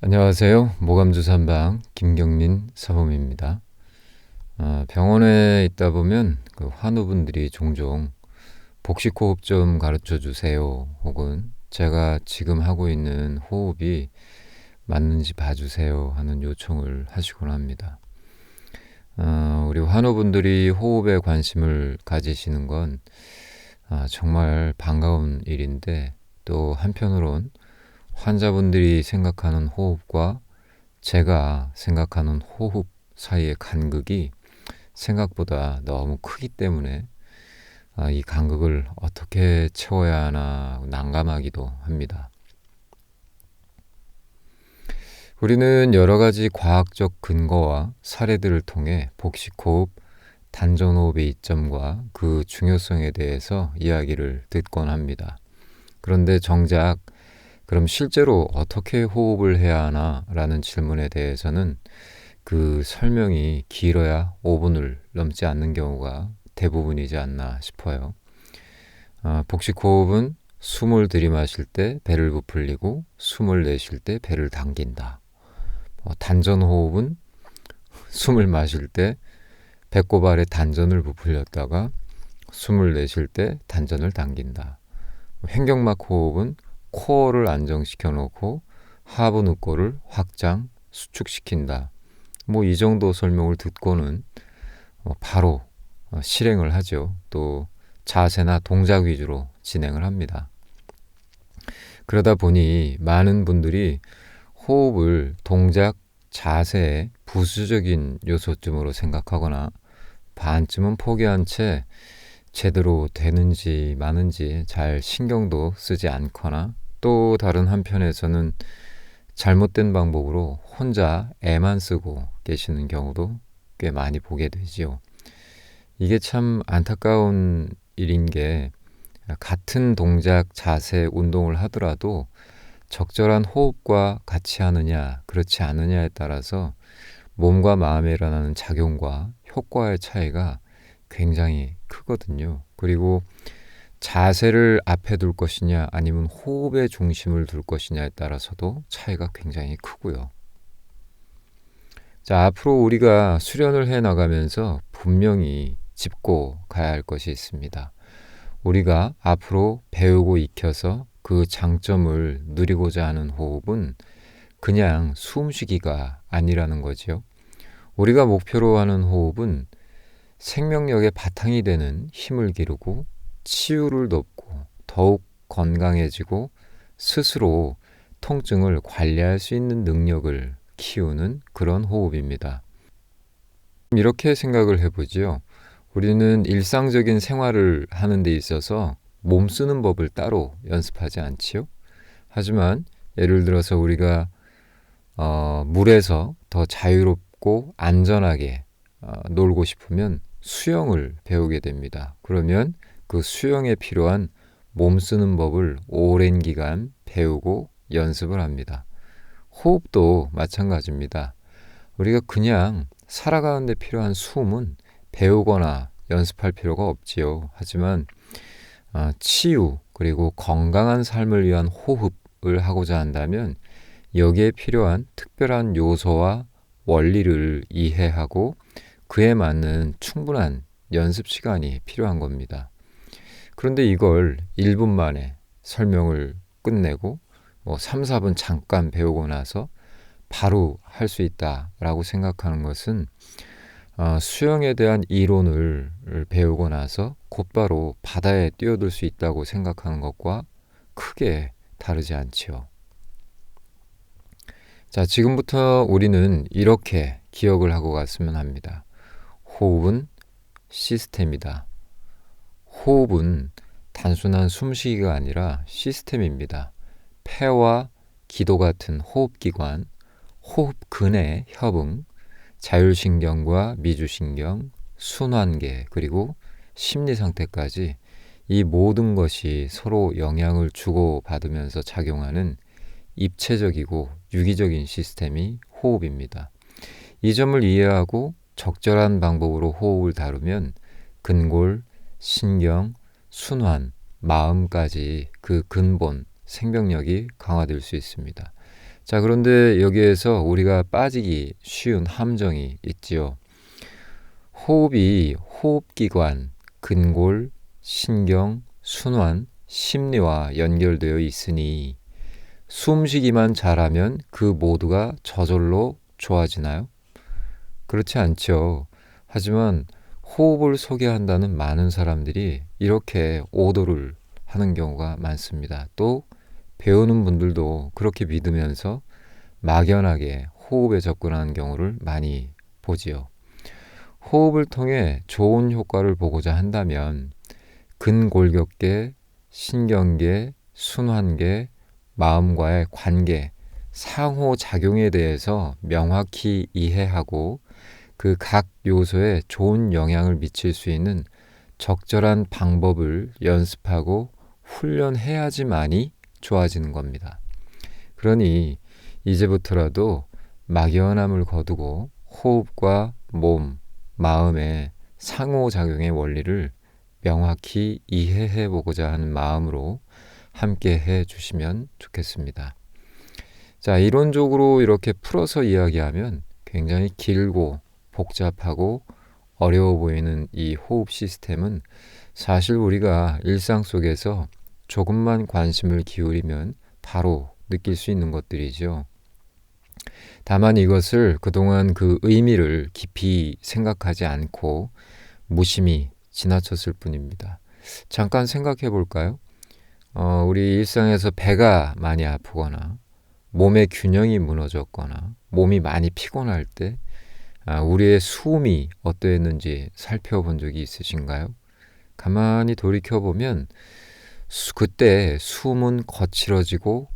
안녕하세요. 모감주산방 김경민 사범입니다. 병원에 있다 보면 그 환우분들이 종종 복식호흡 좀 가르쳐 주세요. 혹은 제가 지금 하고 있는 호흡이 맞는지 봐주세요 하는 요청을 하시곤 합니다. 우리 환우분들이 호흡에 관심을 가지시는 건 정말 반가운 일인데, 또 한편으론 환자분들이 생각하는 호흡과 제가 생각하는 호흡 사이의 간극이 생각보다 너무 크기 때문에 이 간극을 어떻게 채워야 하나 난감하기도 합니다. 우리는 여러 가지 과학적 근거와 사례들을 통해 복식호흡, 단전호흡의 이점과 그 중요성에 대해서 이야기를 듣곤 합니다. 그런데 정작 그럼 실제로 어떻게 호흡을 해야 하나 라는 질문에 대해서는 그 설명이 길어야 5분을 넘지 않는 경우가 대부분이지 않나 싶어요. 복식호흡은 숨을 들이마실 때 배를 부풀리고 숨을 내쉴 때 배를 당긴다. 단전호흡은 숨을 마실 때 배꼽 아래 단전을 부풀렸다가 숨을 내쉴 때 단전을 당긴다. 횡격막 호흡은 코어를 안정시켜 놓고 하부 늑골을 확장, 수축시킨다. 이 정도 설명을 듣고는 바로 실행을 하죠. 또 자세나 동작 위주로 진행을 합니다. 그러다 보니 많은 분들이 호흡을 동작, 자세의 부수적인 요소쯤으로 생각하거나 반쯤은 포기한 채 제대로 되는지 마는지 잘 신경도 쓰지 않거나, 또 다른 한편에서는 잘못된 방법으로 혼자 애만 쓰고 계시는 경우도 꽤 많이 보게 되지요. 이게 참 안타까운 일인 게, 같은 동작, 자세, 운동을 하더라도 적절한 호흡과 같이 하느냐 그렇지 않느냐에 따라서 몸과 마음에 일어나는 작용과 효과의 차이가 굉장히 크거든요. 그리고 자세를 앞에 둘 것이냐 아니면 호흡에 중심을 둘 것이냐에 따라서도 차이가 굉장히 크고요. 자, 앞으로 우리가 수련을 해 나가면서 분명히 짚고 가야 할 것이 있습니다. 우리가 앞으로 배우고 익혀서 그 장점을 누리고자 하는 호흡은 그냥 숨쉬기가 아니라는 거죠. 우리가 목표로 하는 호흡은 생명력의 바탕이 되는 힘을 기르고 치유를 돕고 더욱 건강해지고 스스로 통증을 관리할 수 있는 능력을 키우는 그런 호흡입니다. 이렇게 생각을 해보지요. 우리는 일상적인 생활을 하는 데 있어서 몸 쓰는 법을 따로 연습하지 않지요. 하지만 예를 들어서 우리가 물에서 더 자유롭고 안전하게 놀고 싶으면 수영을 배우게 됩니다. 그러면 그 수영에 필요한 몸 쓰는 법을 오랜 기간 배우고 연습을 합니다. 호흡도 마찬가지입니다. 우리가 그냥 살아가는 데 필요한 숨은 배우거나 연습할 필요가 없지요. 하지만 치유 그리고 건강한 삶을 위한 호흡을 하고자 한다면 여기에 필요한 특별한 요소와 원리를 이해하고 그에 맞는 충분한 연습 시간이 필요한 겁니다. 그런데 이걸 1분 만에 설명을 끝내고 3, 4분 잠깐 배우고 나서 바로 할 수 있다라고 생각하는 것은 수영에 대한 이론을 배우고 나서 곧바로 바다에 뛰어들 수 있다고 생각하는 것과 크게 다르지 않지요. 자, 지금부터 우리는 이렇게 기억을 하고 갔으면 합니다. 호흡은 시스템이다. 호흡은 단순한 숨쉬기가 아니라 시스템입니다. 폐와 기도 같은 호흡기관, 호흡근의 협응, 자율신경과 미주신경, 순환계, 그리고 심리상태까지 이 모든 것이 서로 영향을 주고받으면서 작용하는 입체적이고 유기적인 시스템이 호흡입니다. 이 점을 이해하고 적절한 방법으로 호흡을 다루면 근골, 신경, 순환, 마음까지 그 근본, 생명력이 강화될 수 있습니다. 자, 그런데 여기에서 우리가 빠지기 쉬운 함정이 있지요. 호흡이 호흡기관, 근골, 신경, 순환, 심리와 연결되어 있으니 숨쉬기만 잘하면 그 모두가 저절로 좋아지나요? 그렇지 않죠. 하지만 호흡을 소개한다는 많은 사람들이 이렇게 오도를 하는 경우가 많습니다. 또 배우는 분들도 그렇게 믿으면서 막연하게 호흡에 접근하는 경우를 많이 보지요. 호흡을 통해 좋은 효과를 보고자 한다면 근골격계, 신경계, 순환계, 마음과의 관계, 상호작용에 대해서 명확히 이해하고 그 각 요소에 좋은 영향을 미칠 수 있는 적절한 방법을 연습하고 훈련해야지만이 좋아지는 겁니다. 그러니 이제부터라도 막연함을 거두고 호흡과 몸, 마음의 상호작용의 원리를 명확히 이해해 보고자 하는 마음으로 함께 해 주시면 좋겠습니다. 자, 이론적으로 이렇게 풀어서 이야기하면 굉장히 길고 복잡하고 어려워 보이는 이 호흡 시스템은 사실 우리가 일상 속에서 조금만 관심을 기울이면 바로 느낄 수 있는 것들이죠. 다만 이것을 그동안 그 의미를 깊이 생각하지 않고 무심히 지나쳤을 뿐입니다. 잠깐 생각해 볼까요? 우리 일상에서 배가 많이 아프거나 몸의 균형이 무너졌거나 몸이 많이 피곤할 때 우리의 숨이 어떠했는지 살펴본 적이 있으신가요? 가만히 돌이켜보면 그때 숨은 거칠어지고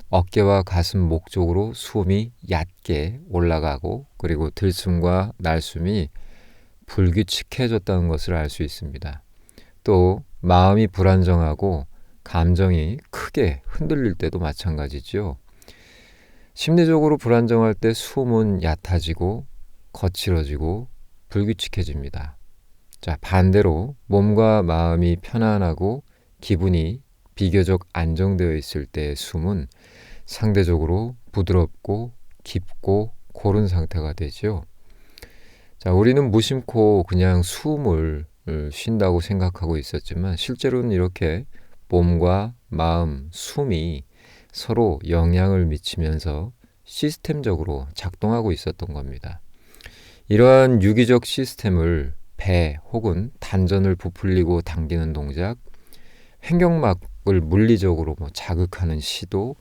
어깨와 가슴 목 쪽으로 숨이 얕게 올라가고 그리고 들숨과 날숨이 불규칙해졌다는 것을 알 수 있습니다. 또 마음이 불안정하고 감정이 크게 흔들릴 때도 마찬가지죠. 심리적으로 불안정할 때 숨은 얕아지고 거칠어지고 불규칙해집니다. 자, 반대로 몸과 마음이 편안하고 기분이 비교적 안정되어 있을 때의 숨은 상대적으로 부드럽고 깊고 고른 상태가 되죠. 자, 우리는 무심코 그냥 숨을 쉰다고 생각하고 있었지만 실제로는 이렇게 몸과 마음, 숨이 서로 영향을 미치면서 시스템적으로 작동하고 있었던 겁니다. 이러한 유기적 시스템을 배 혹은 단전을 부풀리고 당기는 동작, 횡격막을 물리적으로 자극하는 시도,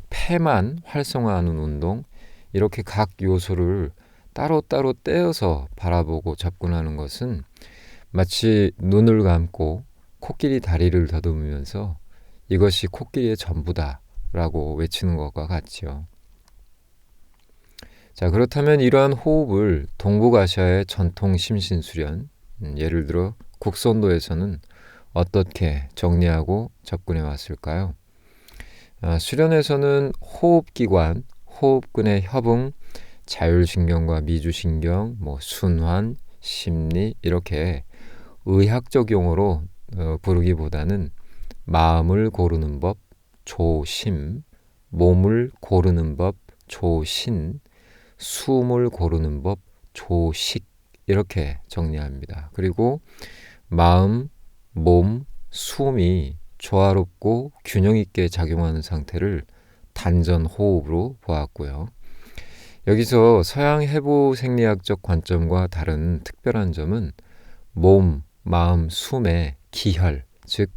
폐만 활성화하는 운동, 이렇게 각 요소를 따로따로 떼어서 바라보고 접근하는 것은 마치 눈을 감고 코끼리 다리를 더듬으면서 이것이 코끼리의 전부다 라고 외치는 것과 같지요. 자, 그렇다면 이러한 호흡을 동북아시아의 전통 심신수련, 예를 들어 국선도에서는 어떻게 정리하고 접근해 왔을까요? 수련에서는 호흡기관, 호흡근의 협응, 자율신경과 미주신경, 순환, 심리 이렇게 의학적 용어로 부르기보다는 마음을 고르는 법, 조심, 몸을 고르는 법, 조신, 숨을 고르는 법, 조식 이렇게 정리합니다. 그리고 마음, 몸, 숨이 조화롭고 균형 있게 작용하는 상태를 단전 호흡으로 보았고요. 여기서 서양 해부 생리학적 관점과 다른 특별한 점은 몸, 마음, 숨의 기혈, 즉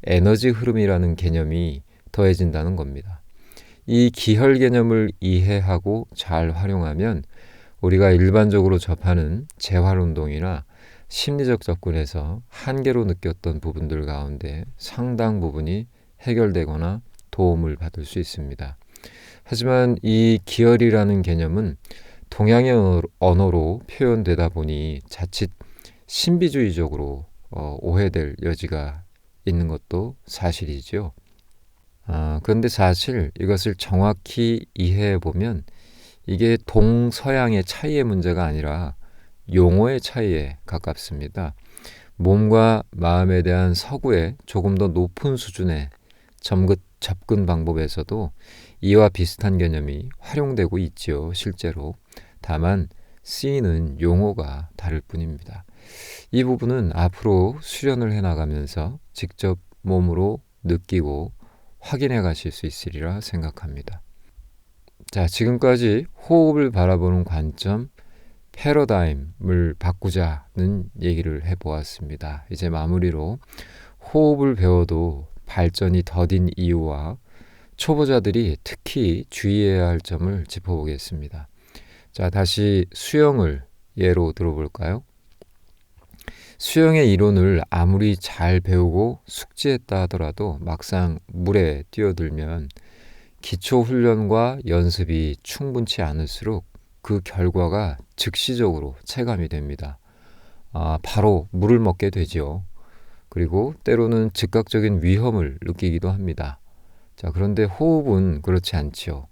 에너지 흐름이라는 개념이 더해진다는 겁니다. 이 기혈 개념을 이해하고 잘 활용하면 우리가 일반적으로 접하는 재활운동이나 심리적 접근에서 한계로 느꼈던 부분들 가운데 상당 부분이 해결되거나 도움을 받을 수 있습니다. 하지만 이 기혈이라는 개념은 동양의 언어로 표현되다 보니 자칫 신비주의적으로 오해될 여지가 있는 것도 사실이죠. 그런데 사실 이것을 정확히 이해해 보면 이게 동서양의 차이의 문제가 아니라 용어의 차이에 가깝습니다. 몸과 마음에 대한 서구의 조금 더 높은 수준의 접근 방법에서도 이와 비슷한 개념이 활용되고 있지요, 실제로. 다만 쓰이는 용어가 다를 뿐입니다. 이 부분은 앞으로 수련을 해나가면서 직접 몸으로 느끼고 확인해 가실 수 있으리라 생각합니다. 자, 지금까지 호흡을 바라보는 관점, 패러다임을 바꾸자는 얘기를 해보았습니다. 이제 마무리로 호흡을 배워도 발전이 더딘 이유와 초보자들이 특히 주의해야 할 점을 짚어보겠습니다. 자, 다시 수영을 예로 들어볼까요? 수영의 이론을 아무리 잘 배우고 숙지했다 하더라도 막상 물에 뛰어들면 기초 훈련과 연습이 충분치 않을수록 그 결과가 즉시적으로 체감이 됩니다. 바로 물을 먹게 되죠. 그리고 때로는 즉각적인 위험을 느끼기도 합니다. 자, 그런데 호흡은 그렇지 않죠.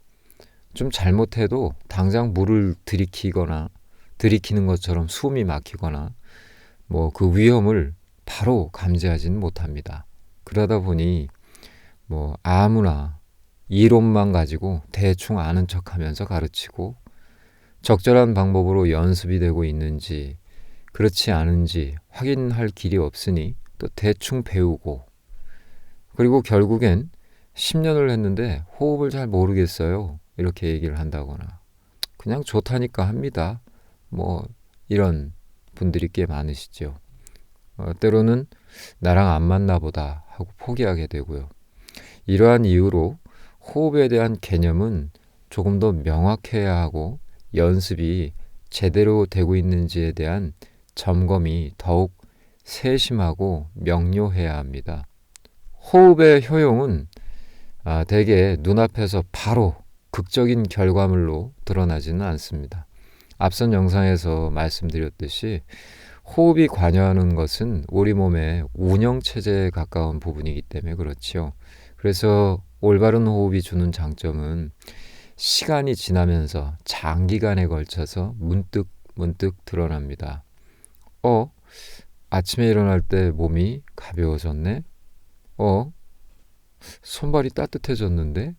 좀 잘못해도 당장 물을 들이키는 것처럼 숨이 막히거나 그 위험을 바로 감지하지는 못합니다. 그러다 보니 아무나 이론만 가지고 대충 아는 척하면서 가르치고 적절한 방법으로 연습이 되고 있는지 그렇지 않은지 확인할 길이 없으니 또 대충 배우고, 그리고 결국엔 10년을 했는데 호흡을 잘 모르겠어요, 이렇게 얘기를 한다거나 그냥 좋다니까 합니다. 이런 분들이 꽤 많으시죠. 때로는 나랑 안 맞나 보다 하고 포기하게 되고요. 이러한 이유로 호흡에 대한 개념은 조금 더 명확해야 하고 연습이 제대로 되고 있는지에 대한 점검이 더욱 세심하고 명료해야 합니다. 호흡의 효용은 대개 눈앞에서 바로 극적인 결과물로 드러나지는 않습니다. 앞선 영상에서 말씀드렸듯이 호흡이 관여하는 것은 우리 몸의 운영체제에 가까운 부분이기 때문에 그렇지요. 그래서 올바른 호흡이 주는 장점은 시간이 지나면서 장기간에 걸쳐서 문득 드러납니다. 아침에 일어날 때 몸이 가벼워졌네? 손발이 따뜻해졌는데?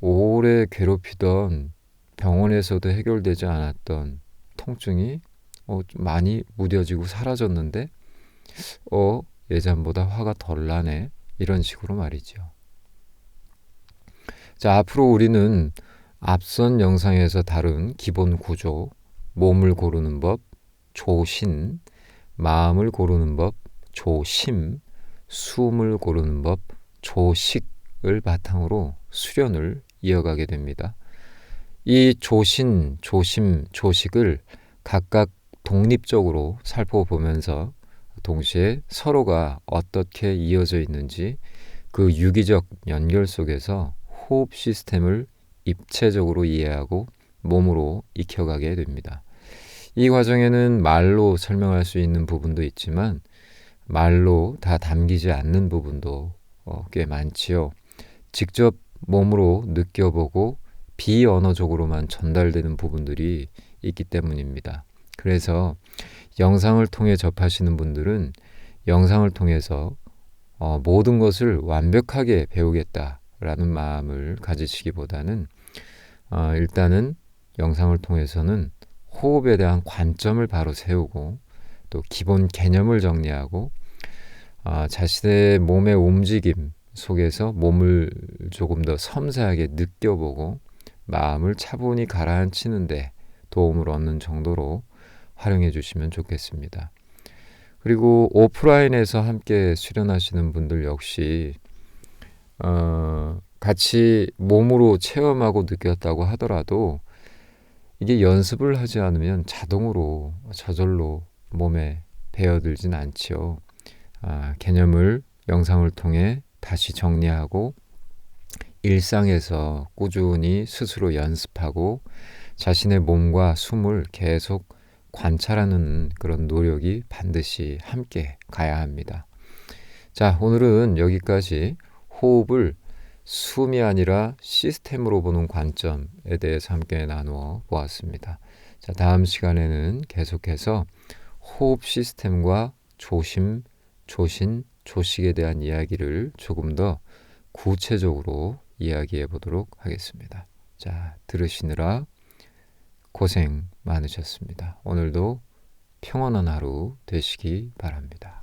오래 괴롭히던 병원에서도 해결되지 않았던 통증이 좀 많이 무뎌지고 사라졌는데? 예전보다 화가 덜 나네? 이런 식으로 말이죠. 자, 앞으로 우리는 앞선 영상에서 다룬 기본 구조, 몸을 고르는 법, 조신, 마음을 고르는 법, 조심, 숨을 고르는 법, 조식을 바탕으로 수련을 이어가게 됩니다. 이 조신, 조심, 조식을 각각 독립적으로 살펴보면서 동시에 서로가 어떻게 이어져 있는지 그 유기적 연결 속에서 호흡 시스템을 입체적으로 이해하고 몸으로 익혀가게 됩니다. 이 과정에는 말로 설명할 수 있는 부분도 있지만 말로 다 담기지 않는 부분도 꽤 많지요. 직접 몸으로 느껴보고 비언어적으로만 전달되는 부분들이 있기 때문입니다. 그래서 영상을 통해 접하시는 분들은 영상을 통해서 모든 것을 완벽하게 배우겠다라는 마음을 가지시기보다는 일단은 영상을 통해서는 호흡에 대한 관점을 바로 세우고 또 기본 개념을 정리하고 자신의 몸의 움직임 속에서 몸을 조금 더 섬세하게 느껴보고 마음을 차분히 가라앉히는 데 도움을 얻는 정도로 활용해 주시면 좋겠습니다. 그리고 오프라인에서 함께 수련하시는 분들 역시 같이 몸으로 체험하고 느꼈다고 하더라도 이게 연습을 하지 않으면 자동으로 저절로 몸에 배어들진 않죠. 개념을 영상을 통해 다시 정리하고 일상에서 꾸준히 스스로 연습하고 자신의 몸과 숨을 계속 관찰하는 그런 노력이 반드시 함께 가야 합니다. 자, 오늘은 여기까지 호흡을 숨이 아니라 시스템으로 보는 관점에 대해서 함께 나누어 보았습니다. 자, 다음 시간에는 계속해서 호흡 시스템과 조심, 조신, 조식에 대한 이야기를 조금 더 구체적으로 이야기해 보도록 하겠습니다. 자, 들으시느라 고생 많으셨습니다. 오늘도 평온한 하루 되시기 바랍니다.